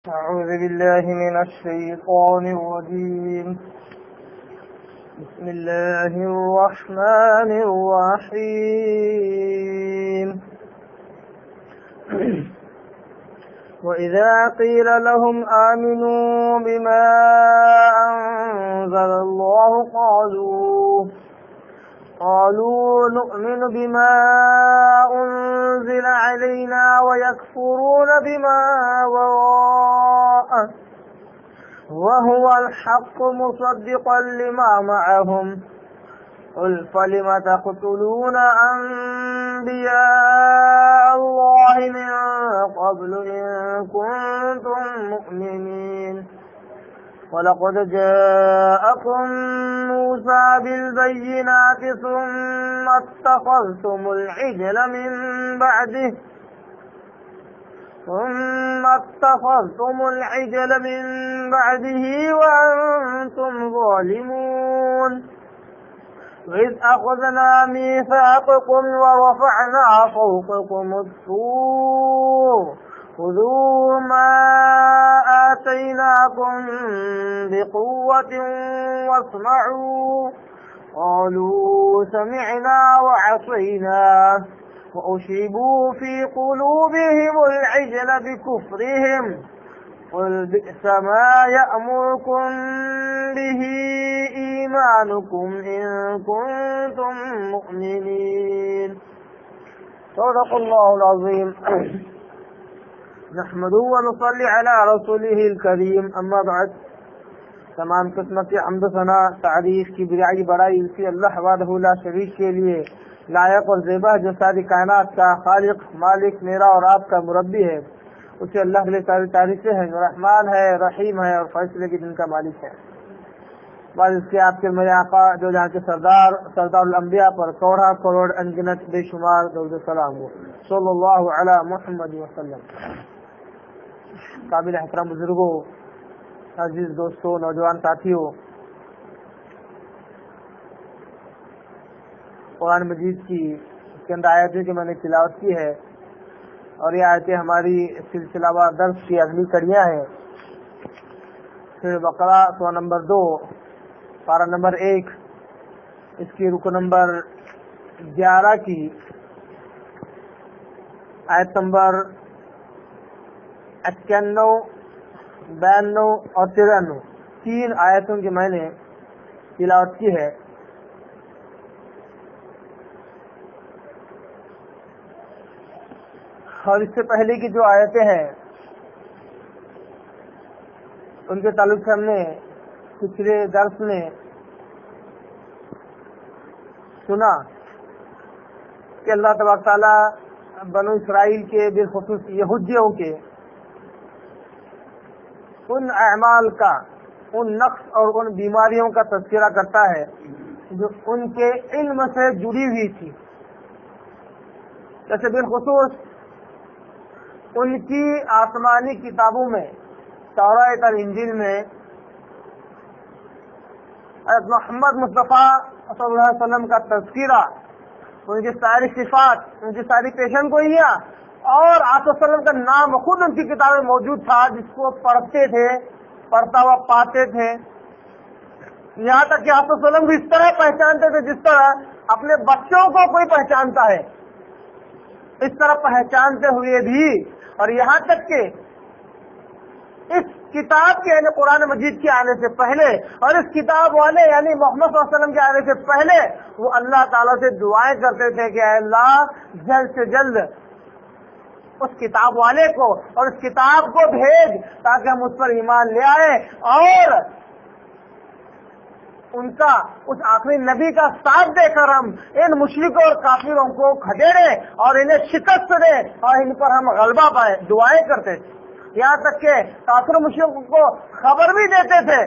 أعوذ بالله من الشيطان الرجيم. بسم الله الرحمن الرحيم. وإذا قيل لهم آمنوا بما أنزل الله قالوا نؤمن بما أنزل علينا ويكفرون بما وراءه وهو الحق مصدقا لما معهم قل فلم تقتلون أنبياء الله من قبل إن كنتم مؤمنين ولقد جاءكم موسى بالبينات ثم اتخذتم العجل من بعده وأنتم ظالمون وإذ أخذنا ميثاقكم ورفعنا فوقكم الطور خذوا ما آتيناكم بقوة واسمعوا قالوا سمعنا وعصينا وأشربوا في قلوبهم العجل بكفرهم قل بئس ما يأمركم به إيمانكم إن كنتم مؤمنين. صدق الله العظيم. نحمده ونصلي على رسوله الكريم. اما بعد. تمام قسمت حمد و ثنا تعریف کی بڑائی اسی اللہ وحدہ لا شریک کے لیے لائق اور زیبا جو ساری کائنات کا خالق مالک میرا اور آپ کا مربی ہے. اسے اللہ کے لیے ساری تعریفیں ہیں جو رحمان ہے رحیم ہے اور فیصلے کے دن کا مالک ہے. بعد اس کے آپ کے میرے آقا جو جہاں کے سردار الانبیاء پر کروڑ انگنت بے شمار درود و سلام ہو صلی اللہ علی محمد وسلم. قابل احترام بزرگوں، عزیز دوستوں، نوجوان ساتھیوں، قرآن مجید کی اس کے اندر آیتیں کہ میں نے تلاوت کی ہے اور یہ آیتیں ہماری سلسلہ وار درس کی اگلی کڑیاں ہیں. سورہ بقرہ سورہ نمبر 2 پارہ نمبر 1 اس کی رکو نمبر 11 کی آیت نمبر 91 92 اور 93 تین آیتوں کی میں نے تلاوت کی ہے. اور اس سے پہلے کی جو آیتیں ہیں ان کے تعلق سے ہم نے پچھلے درس میں سنا کہ اللہ تبارک تعالیٰ بنو اسرائیل کے بالخصوص یہودیوں کے ان اعمال کا، ان نقص اور ان بیماریوں کا تذکرہ کرتا ہے جو ان کے علم سے جڑی ہوئی تھی. جیسے بالخصوص ان کی آسمانی کتابوں میں توراۃ اور انجیل میں حضرت محمد مصطفیٰ صلی اللہ علیہ وسلم کا تذکرہ، ان کی ساری صفات، ان کی ساری پیشن گوئیاں اور آپ صلی اللہ علیہ وسلم کا نام خود ان کی کتاب میں موجود تھا جس کو پڑھتے تھے، پڑھتا ہوا پاتے تھے. یہاں تک کہ آپ صلی اللہ علیہ وسلم کو اس طرح پہچانتے تھے جس طرح اپنے بچوں کو کوئی پہچانتا ہے. اس طرح پہچانتے ہوئے بھی اور یہاں تک کہ اس کتاب کے یعنی قرآن مجید کے آنے سے پہلے اور اس کتاب والے یعنی محمد صلی اللہ علیہ وسلم کے آنے سے پہلے وہ اللہ تعالیٰ سے دعائیں کرتے تھے کہ اے اللہ جلد سے جلد اس کتاب والے کو اور اس کتاب کو بھیج تاکہ ہم اس پر ایمان لے آئے اور ان کا اس آخری نبی کا ساتھ دے کر ہم ان مشرکوں اور کافروں کو کھدیڑے اور انہیں شکست دیں اور ان پر ہم غلبہ پائیں. دعائیں کرتے تھے. یہاں تک کہ کافر مشرکوں کو خبر بھی دیتے تھے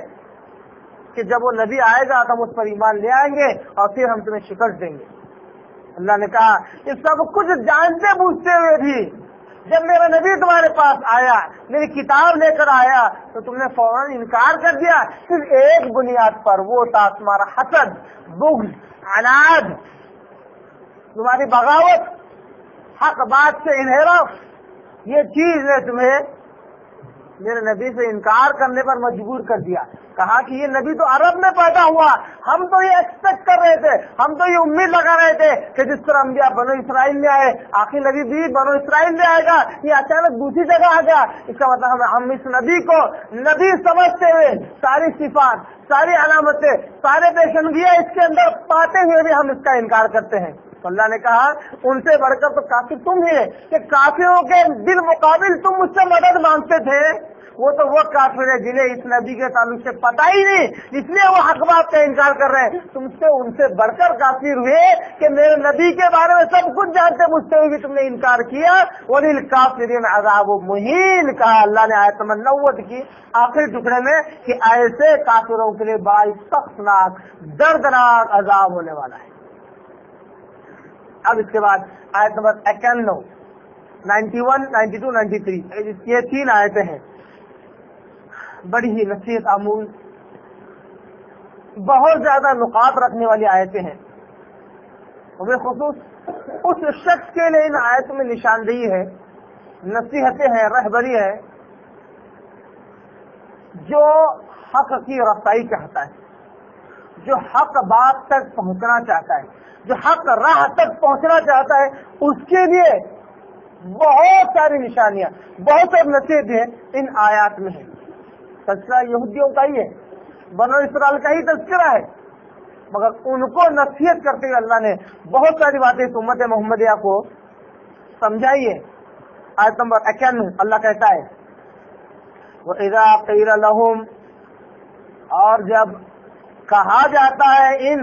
کہ جب وہ نبی آئے گا تو ہم اس پر ایمان لے آئیں گے اور پھر ہم تمہیں شکست دیں گے. اللہ نے کہا یہ سب کچھ جانتے بوجھتے ہوئے بھی جب میرا نبی تمہارے پاس آیا، میری کتاب لے کر آیا تو تم نے فوراً انکار کر دیا. صرف ایک بنیاد پر، وہ تھا تمہارا حسد، بغض، عناد، تمہاری بغاوت، حق بات سے انحراف. یہ چیز نے تمہیں میرے نبی سے انکار کرنے پر مجبور کر دیا. کہا کہ یہ نبی تو عرب میں پیدا ہوا, ہم تو یہ ایکسپیکٹ کر رہے تھے, ہم تو یہ امید لگا رہے تھے کہ جس طرح انبیاء بنو اسرائیل میں آئے, آخری نبی بھی بنو اسرائیل میں آئے گا, یہ اچانک دوسری جگہ آ گیا. اس کا مطلب ہم اس نبی کو نبی سمجھتے ہوئے ساری صفات, ساری علامتیں, سارے پیشنگیاں اس کے اندر پاتے ہوئے بھی ہم اس کا انکار کرتے ہیں. تو اللہ نے کہا ان سے بڑھ کر تو کافر تم ہی ہے کہ کافروں کے بالمقابل تم مجھ سے مدد مانگتے تھے. وہ تو وہ کافر ہے جنہیں اس نبی کے تعلق سے پتہ ہی نہیں, اس لیے وہ حق بات کا انکار کر رہے ہیں. تم سے ان سے بڑھ کر کافر ہوئے کہ میرے نبی کے بارے میں سب کچھ جانتے, مجھ سے بھی تم نے انکار کیا. وَلِلْكَافِرِينَ عَذَابٌ مُهِينٌ کہا اللہ نے آیت نمبر 90 کی آخری ٹکڑے میں کہ ایسے کافروں کے لیے بڑا سختناک دردناک عذاب ہونے والا ہے. اب اس کے بعد آیت نمبر 91, 91, 92, 93 یہ 3 آیتیں ہیں, بڑی ہی نصیحت آموز, بہت زیادہ نقاط رکھنے والی آیتیں ہیں. بالخصوص اس شخص کے لیے ان آیتوں میں نشاندہی ہے, نصیحتیں ہیں, رہبری ہے جو حق کی رسائی چاہتا ہے, جو حق بات تک پہنچنا چاہتا ہے, جو حق راہ تک پہنچنا چاہتا ہے, اس کے لیے بہت ساری نشانیاں, بہت ساری نصیحتیں ان آیات میں ہیں. تذکرہ یہودیوں کا ہی ہے, بنو اسرائیل کا ہی تذکرہ ہے, مگر ان کو نصیحت کرتے ہوئے اللہ نے بہت ساری باتیں امت محمدیہ کو سمجھائی ہے. آیت نمبر 91 اللہ کہتا ہے وَإِذَا قِيلَ لَهُمْ, اور جب کہا جاتا ہے ان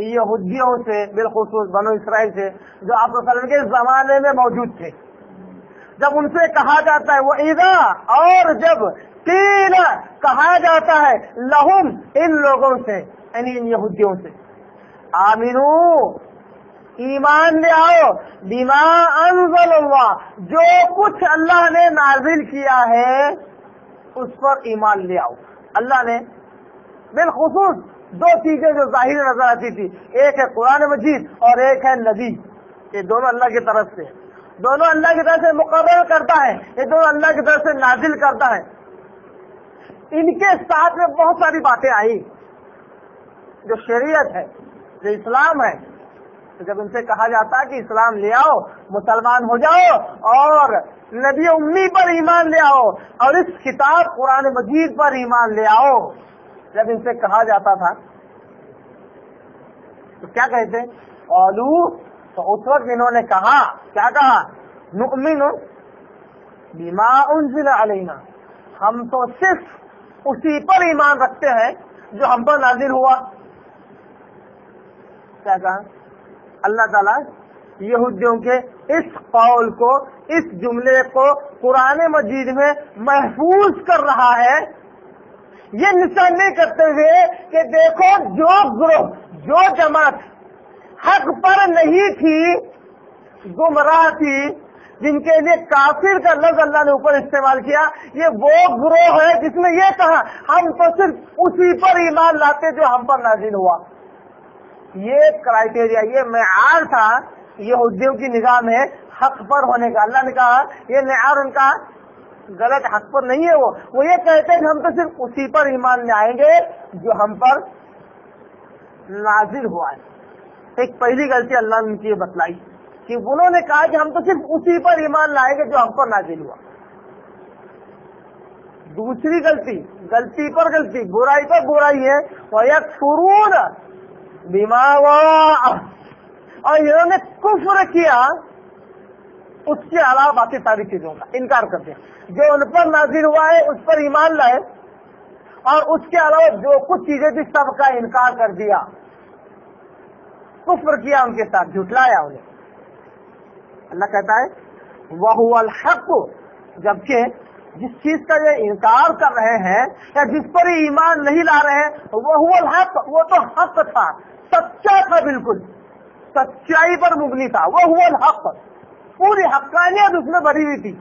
یہودیوں سے, بالخصوص بنو اسرائیل سے جو آپ صلی اللہ علیہ وسلم کے زمانے میں موجود تھے, جب ان سے کہا جاتا ہے وَإِذَا, اور جب قیل کہا جاتا ہے لہم ان لوگوں سے, یعنی ان یہودیوں سے, آمنو ایمان لے آؤ, بما انزل اللہ, جو کچھ اللہ نے نازل کیا ہے اس پر ایمان لے آؤ. اللہ نے بالخصوص 2 چیزیں جو ظاہر نظر آتی تھی, ایک ہے قرآن مجید اور ایک ہے نبی, یہ دونوں اللہ کی طرف سے, دونوں اللہ کی طرف سے مقرر کرتا ہے, یہ دونوں اللہ کی طرف سے نازل کرتا ہے. ان کے ساتھ میں بہت ساری باتیں آئی جو شریعت ہے, جو اسلام ہے. تو جب ان سے کہا جاتا ہے کہ اسلام لے آؤ, مسلمان ہو جاؤ اور نبی امی پر ایمان لے آؤ اور اس کتاب قرآن مجید پر ایمان لے آؤ, جب ان سے کہا جاتا تھا تو کیا کہتے قالو, تو اس وقت انہوں نے کہا, کیا کہا, نؤمن بما انزل علینا, ہم تو صرف اسی پر ایمان رکھتے ہیں جو ہم پر نازل ہوا. کیا کہا اللہ تعالیٰ یہودیوں کے اس قول کو, اس جملے کو قرآن مجید میں محفوظ کر رہا ہے, یہ نشانی کرتے ہوئے کہ دیکھو جو گروہ, جو جماعت حق پر نہیں تھی, گمراہ تھی, جن کے لیے کافر کا لفظ اللہ نے اوپر استعمال کیا, یہ وہ گروہ ہے جس نے یہ کہا ہم تو صرف اسی پر ایمان لاتے جو ہم پر نازل ہوا. یہ کرائٹیریا, یہ معیار تھا یہودیوں کی نگاہ میں حق پر ہونے کا. اللہ نے کہا یہ معیار ان کا غلط, حق پر نہیں ہے. وہ یہ کہتے ہیں کہ ہم تو صرف اسی پر ایمان لے آئیں گے جو ہم پر نازل ہوا ہے. ایک پہلی غلطی اللہ نے ان کی بتلائی کہ انہوں نے کہا کہ ہم تو صرف اسی پر ایمان لائیں گے جو ہم پر نازل ہوا. دوسری غلطی, غلطی پر غلطی, برائی پر برائی ہے, وَيَكْفُرُونَ بِمَا وَرَاءَهُ, اور انہوں نے کفر کیا اس کے علاوہ باقی ساری چیزوں کا انکار کر دیا. جو ان پر نازل ہوا ہے اس پر ایمان لائے اور اس کے علاوہ جو کچھ چیزیں تھی سب کا انکار کر دیا, کفر کیا ان کے ساتھ, جھٹلایا انہیں. اللہ کہتا ہے وَهُوَ الْحَقُّ, جبکہ جس چیز کا یہ انکار کر رہے ہیں یا جس پر ایمان نہیں لا رہے ہیں, وَهُوَ الْحَقُّ, وہ تو حق تھا, سچا تھا, بالکل سچائی پر مبنی تھا. وَهُوَ الْحَقُّ, پوری حقانیت اس میں بھری ہوئی تھی.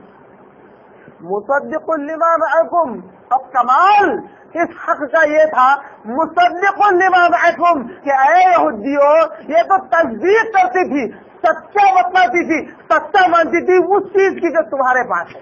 مصدق لما معکم, اب کمال اس حق کا یہ تھا مصدق لما معکم کہ اے یہودیو, یہ تو تصدیق کرتی تھی, سچا بتلاتی تھی, سچا مانتی تھی اس چیز کی جو تمہارے پاس ہے.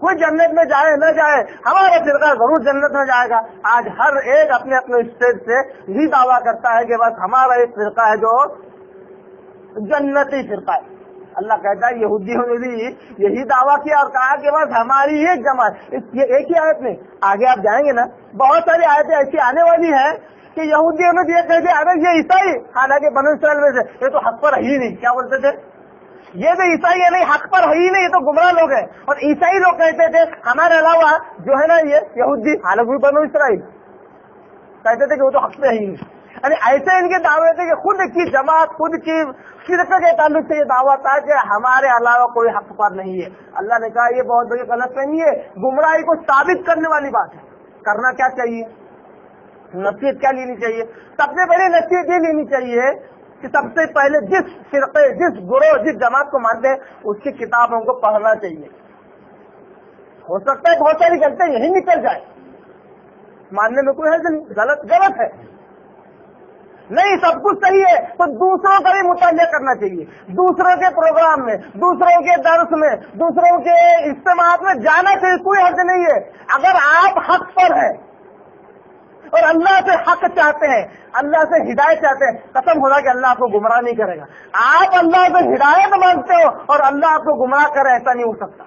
کوئی جنت میں جائے نہ جائے ہمارا فرقہ ضرور جنت میں جائے گا. آج ہر ایک اپنے اپنے اسٹیج سے یہی دعویٰ کرتا ہے کہ بس ہمارا ایک فرقہ ہے جو جنتی فرقہ ہے. اللہ کہتا ہے یہودیوں نے بھی یہی دعویٰ کیا اور کہا کہ بس ہماری ایک جماعت. یہ ایک ہی آیت میں آگے آپ جائیں گے نا بہت ساری آیتیں ایسی آنے والی ہیں کہ یہودیوں نے یہ کہہ دیا ارے یہ عیسائی, حالانکہ بنو اسرائیل میں سے یہ تو حق پر ہے ہی نہیں. کیا بولتے تھے؟ یہ تو عیسائی ہے نہیں, حق پر ہے ہی نہیں, یہ تو گمراہ لوگ ہیں. اور عیسائی لوگ کہتے تھے ہمارے علاوہ جو ہے نا یہ یہودی, حالانکہ بنو اسرائیل کہتے تھے کہ وہ تو حق پہ ہے ہی نہیں. یعنی ایسے ان کے دعوے تھے کہ خود کی جماعت خود کی فرقے کے تعلق سے یہ دعویٰ تھا کہ ہمارے علاوہ کوئی حق پر نہیں ہے. اللہ نے کہا یہ بہت بڑی غلط فہمی ہے, گمراہی کو ثابت کرنے والی بات ہے. کرنا کیا چاہیے, نصیحت کیا لینی چاہیے؟ سب سے پہلے نصیحت یہ لینی چاہیے کہ سب سے پہلے جس فرقے جس گروہ جس جماعت کو مانتے ہیں اس کی کتابوں کو پڑھنا چاہیے. ہو سکتا ہے بہت ساری غلطیاں یہی نکل جائے, ماننے میں کوئی حرج نہیں, غلط ہے نہیں, سب کچھ صحیح ہے تو دوسروں کا بھی مطالعہ کرنا چاہیے. دوسروں کے پروگرام میں, دوسروں کے درس میں, دوسروں کے اجتماعات میں جانا چاہیے, کوئی حرج نہیں ہے. اگر آپ حق پر ہیں اور اللہ سے حق چاہتے ہیں, اللہ سے ہدایت چاہتے ہیں, قسم خدا کہ اللہ آپ کو گمراہ نہیں کرے گا. آپ اللہ سے ہدایت مانگتے ہو اور اللہ آپ کو گمراہ کرے, ایسا نہیں ہو سکتا.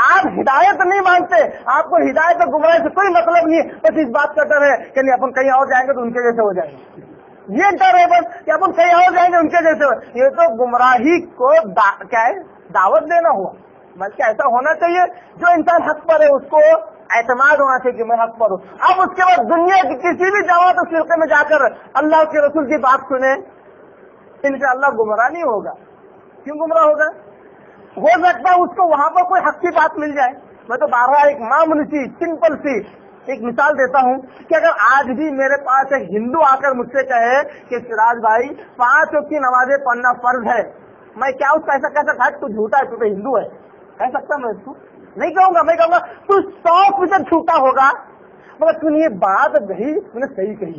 آپ ہدایت نہیں مانگتے, آپ کو ہدایت اور گمراہ سے کوئی مطلب نہیں ہے, بس اس بات کا ڈر ہے کہ نہیں اپن کہیں اور جائیں گے تو ان کے جیسے ہو جائیں گے. یہ ڈر ہے بس کہ اپن کہیں اور جائیں گے ان کے جیسے. یہ تو گمراہی کو کیا ہے دعوت دینا ہوا. بلکہ ایسا ہونا چاہیے جو انسان حق پر ہے اس کو اعتماد ہونا چاہیے کہ میں حق پر ہوں. اب اس کے بعد دنیا کی کسی بھی جماعت اور فرقے میں جا کر اللہ کے رسول کی بات سنیں, انشاءاللہ گمراہ نہیں ہوگا. کیوں گمراہ ہوگا؟ ہو سکتا ہے اس کو وہاں پر کوئی حق کی بات مل جائے. میں تو بارہ ایک معمولی سی سمپل سی ایک مثال دیتا ہوں کہ اگر آج بھی میرے پاس ایک ہندو آ کر مجھ سے کہے کہ سراج بھائی 5 وقت کی نمازیں پڑھنا فرض ہے, میں کیا اس کا ایسا کہہ سکتا ہے تو جھوٹا ہے, تو ہندو ہے, کہہ سکتا میں اس کو نہیں کہوں گا. میں کہوں گا تو 100% جھوٹا ہوگا, مگر تم نے یہ بات کہی, تم نے صحیح کہی,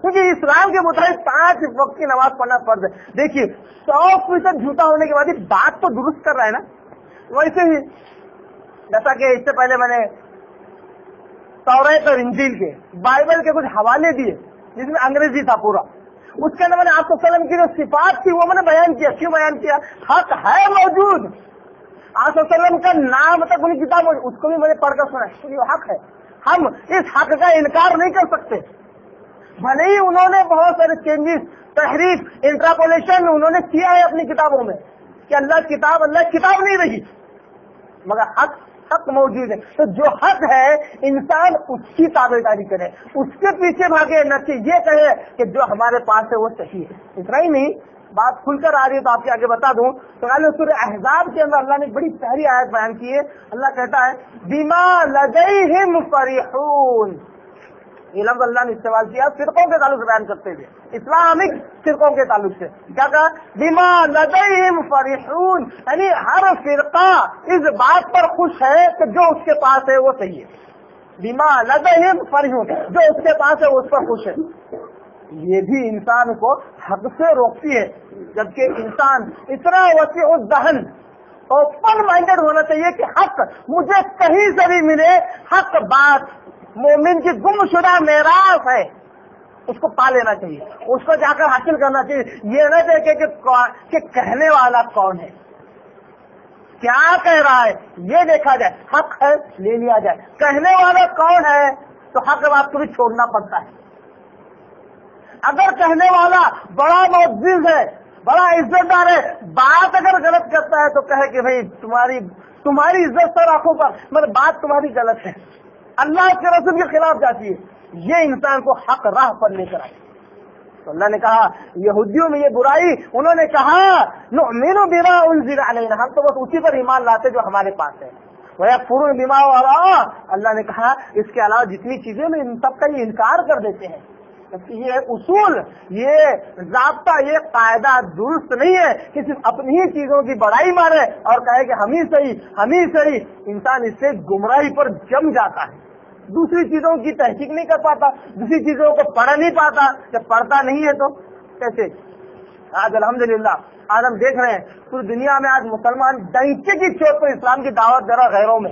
کیونکہ اسلام کے مطابق 5 وقت کی نماز پڑھنا فرض ہے. دیکھیے 100% جھوٹا ہونے کے بعد بات تو درست کر رہا ہے نا. ویسے ہی جیسا کہ اس سے پہلے میں نے توریت اور انجیل کے بائبل کے کچھ حوالے دیے جس میں انگریزی تھا پورا, اس کے اندر میں نے آپ وسلم کی جو صفات تھی وہ میں نے بیان کیا. کیوں بیان کیا؟ حق ہے موجود, آپ وسلم کا نام تک ان کتاب اس کو بھی میں نے پڑھ کر سنا, یہ حق ہے. ہم اس حق کا انکار نہیں کر سکتے, بھلے ہی انہوں نے بہت سارے چینجز, تحریف, انٹراپولیشن انہوں نے کیا ہے اپنی کتابوں میں کہ اللہ کتاب نہیں رہی, مگر حق موجود ہے. تو جو حق ہے انسان اس کی تابعداری کرے, اس کے پیچھے بھاگے, نہ کہ یہ کہے کہ جو ہمارے پاس ہے وہ صحیح ہے. اتنا ہی نہیں, بات کھل کر آ رہی ہے تو آپ کے آگے بتا دوں. تو سورہ احزاب کے اندر اللہ نے بڑی پیاری آیت بیان کی ہے. اللہ کہتا ہے بما لدیہم فرحون. یہ لفظ اللہ نے استعمال کیا فرقوں کے تعلق سے بیان کرتے ہوئے, اسلامک فرقوں کے تعلق سے. کیا کہا؟ بما لدیہم فرحون, یعنی ہر فرقہ اس بات پر خوش ہے کہ جو اس کے پاس ہے وہ صحیح ہے. بما لدیہم فرحون, جو اس کے پاس ہے وہ اس پر خوش ہے. یہ بھی انسان کو حق سے روکتی ہے, جبکہ انسان اتنا وسیع الذہن اوپن مائنڈیڈ ہونا چاہیے کہ حق مجھے کہیں سے بھی ملے, حق بات مومن کی گم شدہ میراث ہے, اس کو پا لینا چاہیے, اس کو جا کر حاصل کرنا چاہیے. یہ نہ دیکھے کہ کہنے والا کون ہے, کیا کہہ رہا ہے, یہ دیکھا جائے. حق ہے لے لیا جائے, کہنے والا کون ہے تو حق بات کو بھی چھوڑنا پڑتا ہے. اگر کہنے والا بڑا معزز ہے, بڑا عزت دار ہے, بات اگر غلط کرتا ہے تو کہے کہ بھائی تمہاری عزت سر آنکھوں پر, مگر بات تمہاری غلط ہے, اللہ کے رسول کے خلاف جاتی ہے. یہ انسان کو حق راہ پر لے کر آئے. تو اللہ نے کہا یہودیوں میں یہ برائی, انہوں نے کہا نؤمن بما انزل علینا, ہم تو بس اسی پر ایمان لاتے جو ہمارے پاس ہے. ویکفرون بما وراء, اللہ نے کہا اس کے علاوہ جتنی چیزیں میں ان سب کا یہ انکار کر دیتے ہیں. یہ اصول, یہ ضابطہ, یہ قاعدہ درست نہیں ہے کہ صرف اپنی ہی چیزوں کی بڑائی مارے اور کہے کہ ہم ہی صحیح. انسان اس سے گمراہی پر جم جاتا ہے, دوسری چیزوں کی تحقیق نہیں کر پاتا, دوسری چیزوں کو پڑھ نہیں پاتا. جب پڑھتا نہیں ہے تو کیسے؟ آج الحمدللہ آج ہم دیکھ رہے ہیں پوری دنیا میں آج مسلمان ڈنکے کی چوٹ پر اسلام کی دعوت دے رہا غیروں میں,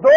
2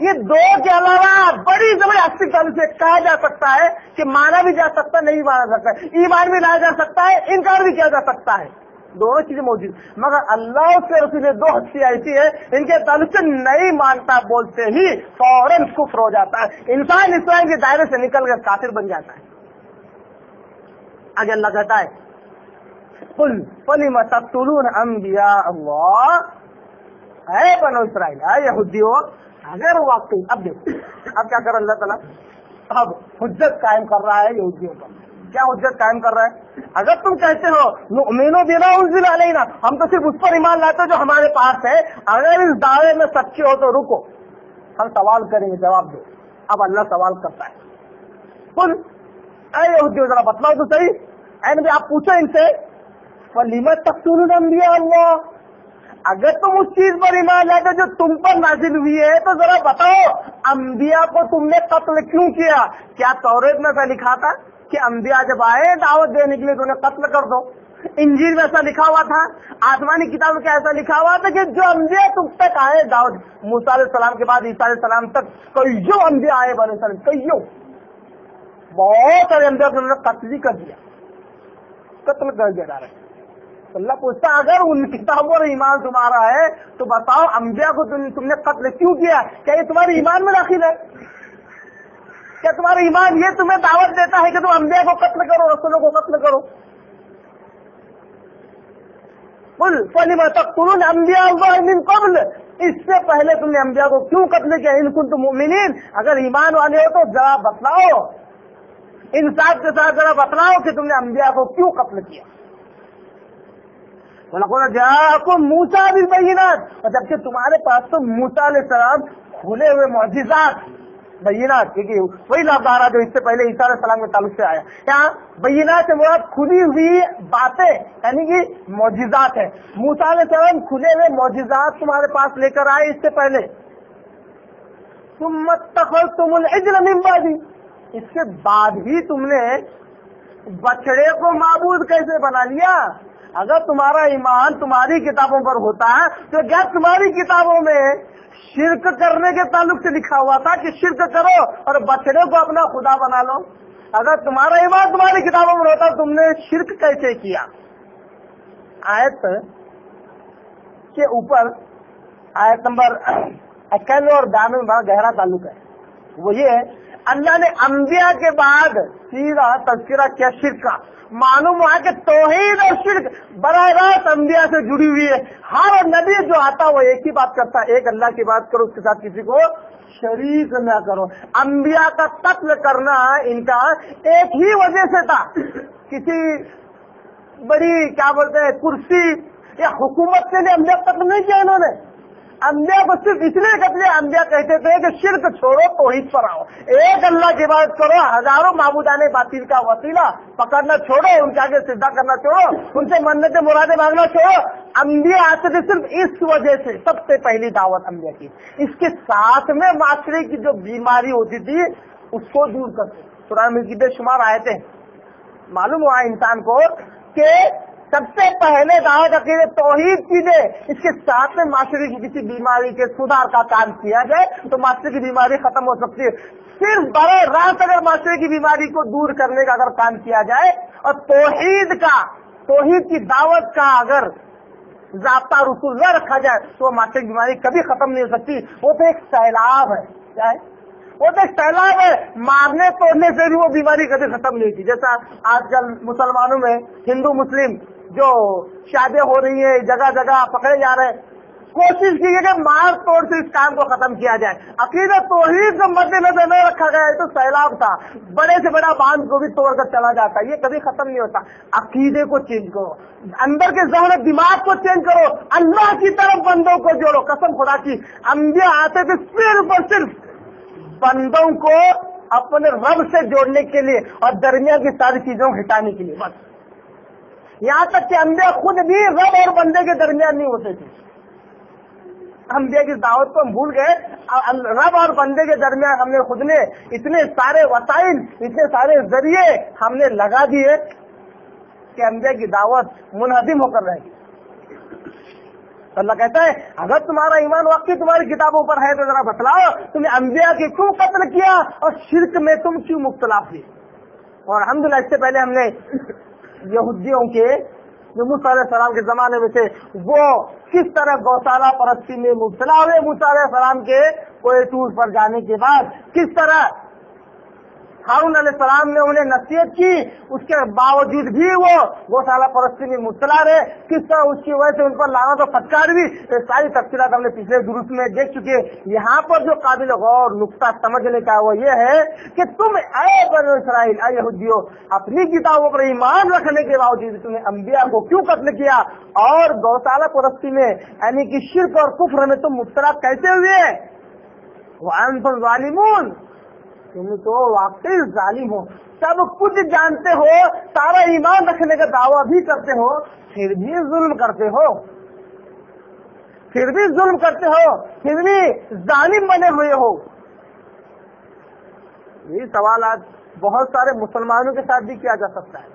یہ دو کے علاوہ بڑی زبردستی سے کہا جا سکتا ہے کہ مانا بھی جا سکتا ہے، نہیں مانا سکتا ہے، ایمان بھی لایا جا سکتا ہے، انکار بھی کیا جا سکتا ہے، دونوں چیزیں موجود. مگر اللہ اس کے رسول دو ہستی ایسی ہے ان کے تعلق سے نہیں مانتا بولتے ہی فوراً کفر ہو جاتا ہے، انسان اسلام کے دائرے سے نکل کر کافر بن جاتا ہے. آگے اللہ کہتا ہے قل فلم تقتلون انبیاء اللہ، اے بنو اسرائیل، اے یہودیو، اگر واقعی اب دیکھو اب کیا کر اللہ تعالیٰ، اب حجت قائم کر رہا ہے یہودیوں پر. کیا حجت قائم کر رہا ہے؟ اگر تم کہتے ہو نؤمن بما انزل علینا، ہم تو صرف اس پر ایمان لاتے ہیں جو ہمارے پاس ہے، اگر اس دعوے میں سچے ہو تو رکو، ہم سوال کریں گے، جواب دو. اب اللہ سوال کرتا ہے قل اے یہودیو ذرا بتلاؤ تو صحیح، اے نبی آپ پوچھو ان سے فلم تقتلون انبیاء اللہ، اگر تم اس چیز پر ایمان لاتے جو تم پر نازل ہوئی ہے تو ذرا بتاؤ انبیاء کو تم نے قتل کیوں کیا؟ کیا توریت میں ایسا لکھا تھا کہ انبیاء جب آئے دعوت دینے کے لیے تو انہیں قتل کر دو؟ انجیل میں ایسا لکھا ہوا تھا؟ آسمانی کتاب میں کیا ایسا لکھا ہوا تھا کہ جو انبیاء تم تک آئے، دعوت موسیٰ علیہ السلام کے بعد عیسیٰ علیہ السلام تک کئیوں انبیاء آئے، بنی اسرائیل کئیوں، بہت سارے انبیاء کو انہوں نے قتل ہی کر دیا، قتل کر دیا جا رہا ہے. اللہ پوچھتا اگر ان کتابوں پر ایمان تمہارا ہے تو بتاؤ انبیاء کو تم نے قتل کیوں کیا؟ کیا یہ تمہارے ایمان میں داخل ہے؟ کیا تمہارا ایمان یہ تمہیں دعوت دیتا ہے کہ تم انبیاء کو قتل کرو، رسولوں کو قتل کرو؟ قل فلم تقتلون انبیاء اللہ من قبل، اس سے پہلے تم نے انبیاء کو کیوں قتل کیا؟ ان کنتم مؤمنین، اگر ایمان والے ہو تو ذرا بتلاؤ، انصاف کے ساتھ ذرا بتلاؤ کہ تم نے انبیاء کو کیوں قتل کیا. وَلَقَدْ جَاءَكُم مُوسَىٰ بِالْبَيِّنَاتِ، اور جبکہ تمہارے پاس تو موسیٰ علیہ السلام کھلے ہوئے معجزات، بینات، کیونکہ وہی لفظ آ رہا جو اس سے پہلے عیسیٰ علیہ السلام کے تعلق سے آیا. یہاں بینات سے مراد کھلی ہوئی باتیں یعنی کہ معجزات ہے. موسیٰ علیہ السلام کھلے ہوئے معجزات تمہارے پاس لے کر آئے اس سے پہلے. ثُمَّ اتَّخَذْتُمُ الْعِجْلَ مِن بَعْدِهِ، اس کے بعد بھی تم نے بچڑے کو معبود کیسے بنا لیا؟ اگر تمہارا ایمان تمہاری کتابوں پر ہوتا ہے تو کیا تمہاری کتابوں میں شرک کرنے کے تعلق سے لکھا ہوا تھا کہ شرک کرو اور بچڑے کو اپنا خدا بنا لو؟ اگر تمہارا ایمان تمہاری کتابوں میں ہوتا تم نے شرک کیسے کیا؟ آیت کے اوپر آیت نمبر 91 اور 92 میں بڑا گہرا تعلق ہے. وہ یہ ہے اللہ نے انبیاء کے بعد سیدھا تذکرہ کیا شرک کا. معلوم ہوا کہ توحید اور شرک براہ راست انبیاء سے جڑی ہوئی ہے. ہر نبی جو آتا وہ ایک ہی بات کرتا ہے، ایک اللہ کی بات کرو، اس کے ساتھ کسی کو شریک نہ کرو. انبیاء کا قتل کرنا ان کا ایک ہی وجہ سے تھا، کسی بڑی کیا بولتے ہیں کرسی یا حکومت کے لیے انبیاء قتل نہیں کیا انہوں نے. انبیاء کو صرف اس لیے قتل، انبیاء کہتے تھے کہ شرک چھوڑو توحید پر آؤ، ایک اللہ کی بات کرو، ہزاروں معبودان باطل کا وسیلہ پکڑنا چھوڑو، ان کے آگے سجدہ کرنا چھوڑو، ان سے منتیں مرادیں مانگنا چھوڑو. انبیاء آتے تھے صرف اس وجہ سے. سب سے پہلی دعوت انبیاء کی. اس کے ساتھ میں معاشرے کی جو بیماری ہوتی تھی اس کو دور کرتے. قرآن میں کی بے شمار آئے تھے. معلوم ہوا انسان کو کہ سب سے پہلے دعوت عقیدے توحید کی دے، اس کے ساتھ میں معاشرے کی کسی بیماری کے سدھار کا کام کیا جائے تو معاشرے کی بیماری ختم ہو سکتی ہے. صرف براہ راست اگر معاشرے کی بیماری کو دور کرنے کا اگر کام کیا جائے اور توحید کی دعوت کا اگر ضابطہ رسول نہ رکھا جائے تو معاشرے کی بیماری کبھی ختم نہیں ہو سکتی. وہ تو ایک سیلاب ہے. کیا ہے؟ وہ تو ایک سیلاب ہے. مارنے توڑنے سے بھی وہ بیماری کبھی ختم نہیں ہوتی. جیسا آج کل مسلمانوں میں ہندو مسلم جو شادیاں ہو رہی ہیں جگہ جگہ پکڑے جا رہے ہیں، کوشش کی کہ مار توڑ سے اس کام کو ختم کیا جائے. عقیدہ توحید کو مد نظر نہ رکھا گیا تو سیلاب تھا، بڑے سے بڑا باندھ کو بھی توڑ کر چلا جاتا. یہ کبھی ختم نہیں ہوتا. عقیدے کو چینج کرو، اندر کے ذہن دماغ کو چینج کرو، اللہ کی طرف بندوں کو جوڑو. قسم خدا کی انبیاء آتے تھے صرف اور صرف بندوں کو اپنے رب سے جوڑنے کے لیے اور درمیان کی ساری چیزوں کو ہٹانے کے لیے. بس یہاں تک کہ انبیاء خود بھی رب اور بندے کے درمیان نہیں ہوتے تھے. انبیاء کی دعوت کو ہم بھول گئے. رب اور بندے کے درمیان ہم نے خود نے اتنے سارے وسائل، اتنے سارے ذریعے ہم نے لگا دیے کہ انبیاء کی دعوت منہدم ہو کر رہے گی. اللہ کہتا ہے اگر تمہارا ایمان واقعی تمہاری کتابوں پر ہے تو ذرا بتلاؤ تم نے انبیاء کے کیوں قتل کیا اور شرک میں تم کیوں مبتلا ہوئے. اور الحمدللہ اس سے پہلے ہم نے یہودیوں کے جو موسیٰ علیہ السلام کے زمانے میں تھے وہ کس طرح گوشالہ پرستی میں مبتلا ہوئے. موسیٰ علیہ السلام کے کوئی ٹور پر جانے کے بعد کس طرح ہارون علیہ السلام نے انہیں نصیحت کی, اس کے باوجود بھی وہ گوشالہ پرستی میں مبتلا رہے, کس طرح اس کی وجہ سے ان پر لعنت و پھٹکار بھی. ساری تفصیلات ہم نے پچھلے درس میں دیکھ چکے. یہاں پر جو قابل غور نقطہ سمجھنے کا وہ یہ ہے کہ تم اے بنی اسرائیل, اے یہودیوں, اپنی کتابوں پر ایمان رکھنے کے باوجود تم نے انبیاء کو کیوں قتل کیا اور گوشالہ پرستی میں یعنی کہ شرک اور کفر میں تم مبتلا کیسے ہوئے؟ وانتم ظالمون, تم تو واقعی ظالم ہو, سب کچھ جانتے ہو, سارا ایمان رکھنے کا دعویٰ بھی کرتے ہو, پھر بھی ظلم کرتے ہو, پھر بھی ظالم بنے ہوئے ہو. یہ سوالات بہت سارے مسلمانوں کے ساتھ بھی کیا جا سکتا ہے,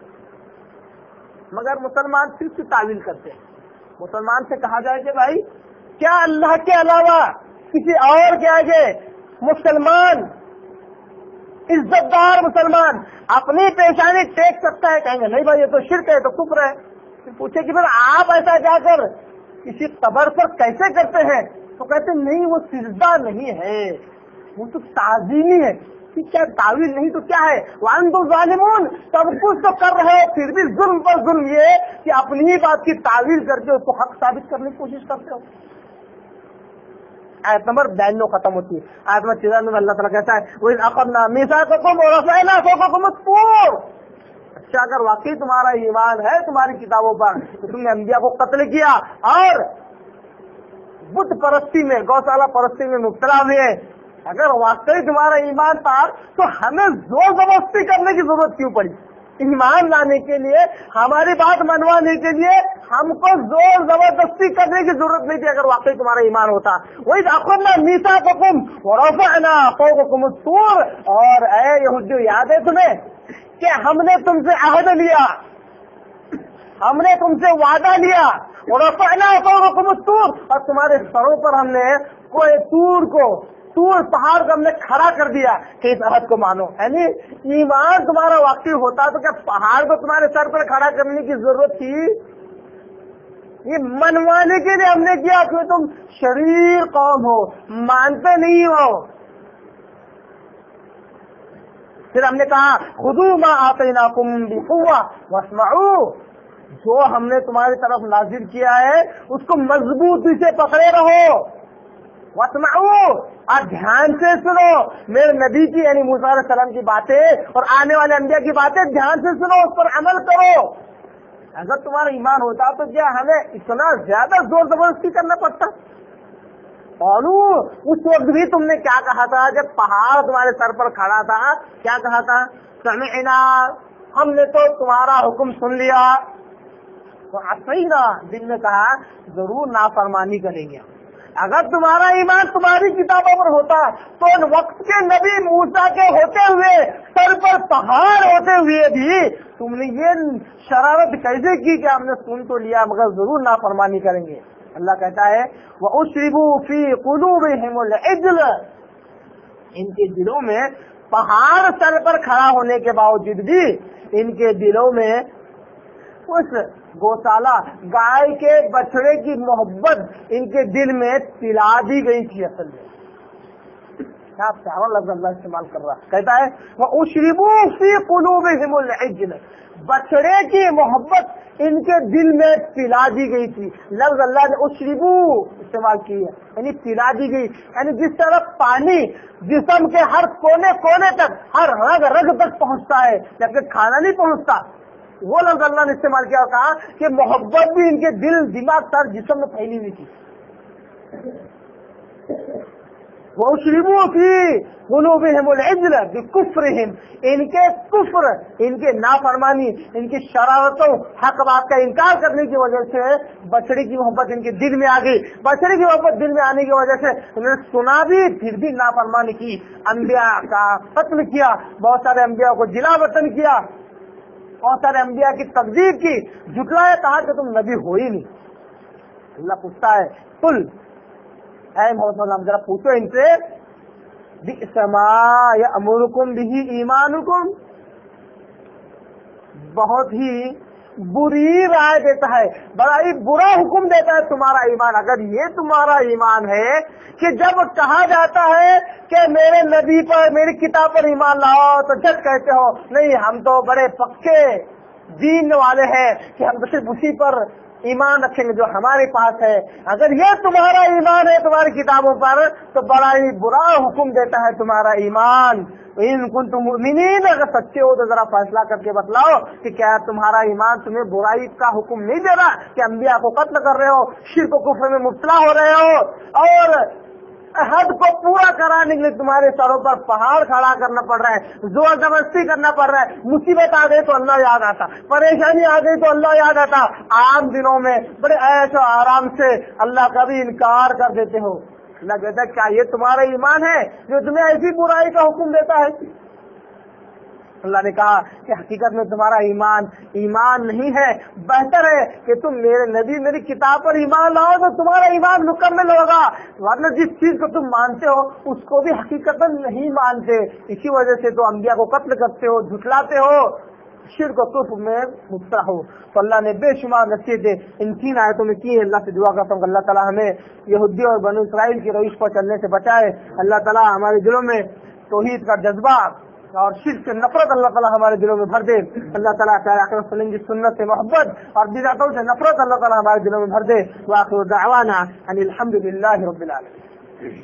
مگر مسلمان صرف کی تعویل کرتے ہیں. مسلمان سے کہا جائے کہ بھائی کیا اللہ کے علاوہ کسی اور کے آگے مسلمان, عزت دار مسلمان اپنی پیشانی ٹیک سکتا ہے؟ کہیں گے نہیں بھائی یہ تو شرک ہے, تو کفر ہے. پھر پوچھے کہ پھر آپ ایسا جا کر کسی قبر پر کیسے کرتے ہیں؟ تو کہتے نہیں وہ سجدہ نہیں ہے, وہ تو تعظیمی ہے. کیا تعویل نہیں تو کیا ہے؟ وانتم ظالمون, سب کچھ تو کر رہے ہو پھر بھی ظلم پر ظلم یہ کہ اپنی ہی بات کی تعویل کر کے اس کو حق ثابت کرنے کی کوشش کرتے ہو. آیت نمبر 92 ختم ہوتی ہے. آیت نمبر 93 میں اللہ تعالیٰ کہتا ہے وَإِذْ أَخَذْنَا مِيثَاقَكُمْ وَرَفَعْنَا فَوْقَكُمُ الطُّورَ. اچھا اگر واقعی تمہارا ایمان ہے تمہاری کتابوں پر تو تم نے انبیاء کو قتل کیا اور بت پرستی میں, گوشالہ پرستی میں مبتلا ہوئے. اگر واقعی تمہارا ایمان تھا تو ہمیں زور زبردستی کرنے کی ضرورت کیوں پڑی؟ ایمان لانے کے لیے, ہماری بات منوانے کے لیے ہم کو زور زبردستی کرنے کی ضرورت نہیں تھی اگر واقعی تمہارا ایمان ہوتا. وَإِذْ أَخَذْنَا مِيثَاقَكُمْ وَرَفَعْنَا فَوْقَكُمُ الطُّورَ, اور اے یہودیو یاد ہے تمہیں کہ ہم نے تم سے عہد لیا, ہم نے تم سے وعدہ لیا, وَرَفَعْنَا فَوْقَكُمُ الطُّورَ, اور تمہارے سروں پر ہم نے کوئی تور پہاڑ کو ہم نے کھڑا کر دیا کہ اس عہد کو مانو. یعنی ایمان تمہارا واقعی ہوتا تو کیا پہاڑ کو تمہارے سر پر کھڑا کرنے کی ضرورت تھی؟ یہ منوانے کے لیے ہم نے کیا کہ تم شریر قوم ہو, مانتے نہیں ہو. پھر ہم نے کہا خذوا ما آتیناکم بقوۃ واسمعوا, جو ہم نے تمہاری طرف نازل کیا ہے اس کو مضبوطی سے پکڑے رہو. واسمعوا, اور دھیان سے سنو میرے نبی کی یعنی موسیٰ علیہ السلام کی باتیں اور آنے والے انبیاء کی باتیں دھیان سے سنو, اس پر عمل کرو. اگر تمہارا ایمان ہوتا تو کیا ہمیں اتنا زیادہ زور زبردستی کرنا پڑتا؟ اور اس وقت بھی تم نے کیا کہا تھا جب پہاڑ تمہارے سر پر کھڑا تھا؟ کیا کہا تھا؟ سمعنا, ہم نے تو تمہارا حکم سن لیا. وعصینا, دل نے کہا ضرور نافرمانی کریں گے. اگر تمہارا ایمان تمہاری کتابوں پر ہوتا تو ان وقت کے نبی موسیٰ کے ہوتے ہوئے, سر پر پہاڑ ہوتے ہوئے بھی تم نے یہ شرارت کیسے کی کہ ہم نے سن تو لیا مگر ضرور نافرمانی کریں گے. اللہ کہتا ہے وَأُشْرِبُوا فِي قُلُوبِهِمُ الْعِجْلَ, ان کے دلوں میں پہاڑ سر پر کھڑا ہونے کے باوجود بھی ان کے دلوں میں اس گوشالہ گائے کے بچڑے کی محبت ان کے دل میں پلا دی گئی تھی. اصل میں کیا پیارا لفظ اللہ استعمال کر رہا, کہتا ہے وَأُشْرِبُوا فِي قُلُوبِهِمُ الْعِجْلَ, بچڑے کی محبت ان کے دل میں پلا دی گئی تھی. لفظ اللہ نے اشربو استعمال کی ہے, یعنی پلا دی گئی. یعنی جس طرح پانی جسم کے ہر کونے کونے تک, ہر رگ رگ تک پہنچتا ہے جبکہ کھانا نہیں پہنچتا, وہ لفظ اللہ نے استعمال کیا اور کہا کہ محبت بھی ان کے دل دماغ سر جسم میں پھیلی ہوئی تھی. وَأُشْرِبُوا فِي قُلُوبِهِمُ الْعِجْلَ بِكُفْرِهِمْ, ان کے کفر, ان کے نافرمانی, ان کی شرارتوں, حق بات کا انکار کرنے کی وجہ سے بچڑے کی محبت ان کے دل میں آ گئی. بچڑے کی محبت دل میں آنے کی وجہ سے انہوں نے سنا بھی پھر بھی نافرمانی کی, انبیاء کا قتل کیا, بہت سارے انبیاء کو جلا وطن کیا, بہت سارے انبیاء کی تکذیب کی, جھٹلایا, کہا کہ تم نبی ہو ہی نہیں. اللہ پوچھتا ہے قل اے محمد صلی اللہ علیہ وسلم ذرا پوچھو ان سے بئس ما یأمرکم بہ ایمانکم، بہت ہی بری رائے دیتا ہے، بڑا ہی برا حکم دیتا ہے تمہارا ایمان۔ اگر یہ تمہارا ایمان ہے کہ جب کہا جاتا ہے کہ میرے نبی پر میری کتاب پر ایمان لاؤ تو جب کہتے ہو نہیں ہم تو بڑے پکے دین والے ہیں کہ ہم تو صرف اسی پر ایمان رکھیں گے جو ہمارے پاس ہے، اگر یہ تمہارا ایمان ہے تمہاری کتابوں پر تو بڑا ہی برا حکم دیتا ہے تمہارا ایمان۔ ان کنتم مؤمنین، اگر سچے ہو تو ذرا فیصلہ کر کے بتلاؤ کہ کیا تمہارا ایمان تمہیں برائی کا حکم نہیں دے رہا کہ انبیاء کو قتل کر رہے ہو، شرک و کفر میں مبتلا ہو رہے ہو، اور حد کو پورا کرانے کے لیے تمہارے سروں پر پہاڑ کھڑا کرنا پڑ رہا ہے، زور زبردستی کرنا پڑ رہا ہے، مصیبت آ گئی تو اللہ یاد آتا، پریشانی آ گئی تو اللہ یاد آتا، عام دنوں میں بڑے عیش و آرام سے اللہ کا بھی انکار کر دیتے ہو۔ اللہ کہتا ہے کیا یہ تمہارا ایمان ہے جو تمہیں ایسی برائی کا حکم دیتا ہے؟ اللہ نے کہا کہ حقیقت میں تمہارا ایمان نہیں ہے، بہتر ہے کہ تم میرے نبی میری کتاب پر ایمان لاؤ تو تمہارا ایمان مکمل ہوگا، ورنہ جس چیز کو تم مانتے ہو اس کو بھی حقیقت نہیں مانتے، اسی وجہ سے تو انبیاء کو قتل کرتے ہو، جھٹلاتے ہو، شرک و کفر میں مبتلا ہو۔ تو اللہ نے بے شمار نصیحتیں ان 3 آیتوں میں کی ہے۔ اللہ سے دعا کرتا ہوں کہ اللہ تعالیٰ ہمیں یہودی اور بنو اسرائیل کی روش پر چلنے سے بچائے، اللہ تعالیٰ ہمارے دلوں میں توحید کا جذبہ اور شرک سے نفرت اللہ تعالیٰ ہمارے دلوں میں بھر دے، اللہ تعالیٰ وسلم کی سنت سے محبت اور بدعتوں سے نفرت اللہ تعالیٰ ہمارے دلوں میں بھر دے۔ وآخر دعوانا ان الحمد للہ رب العالمین۔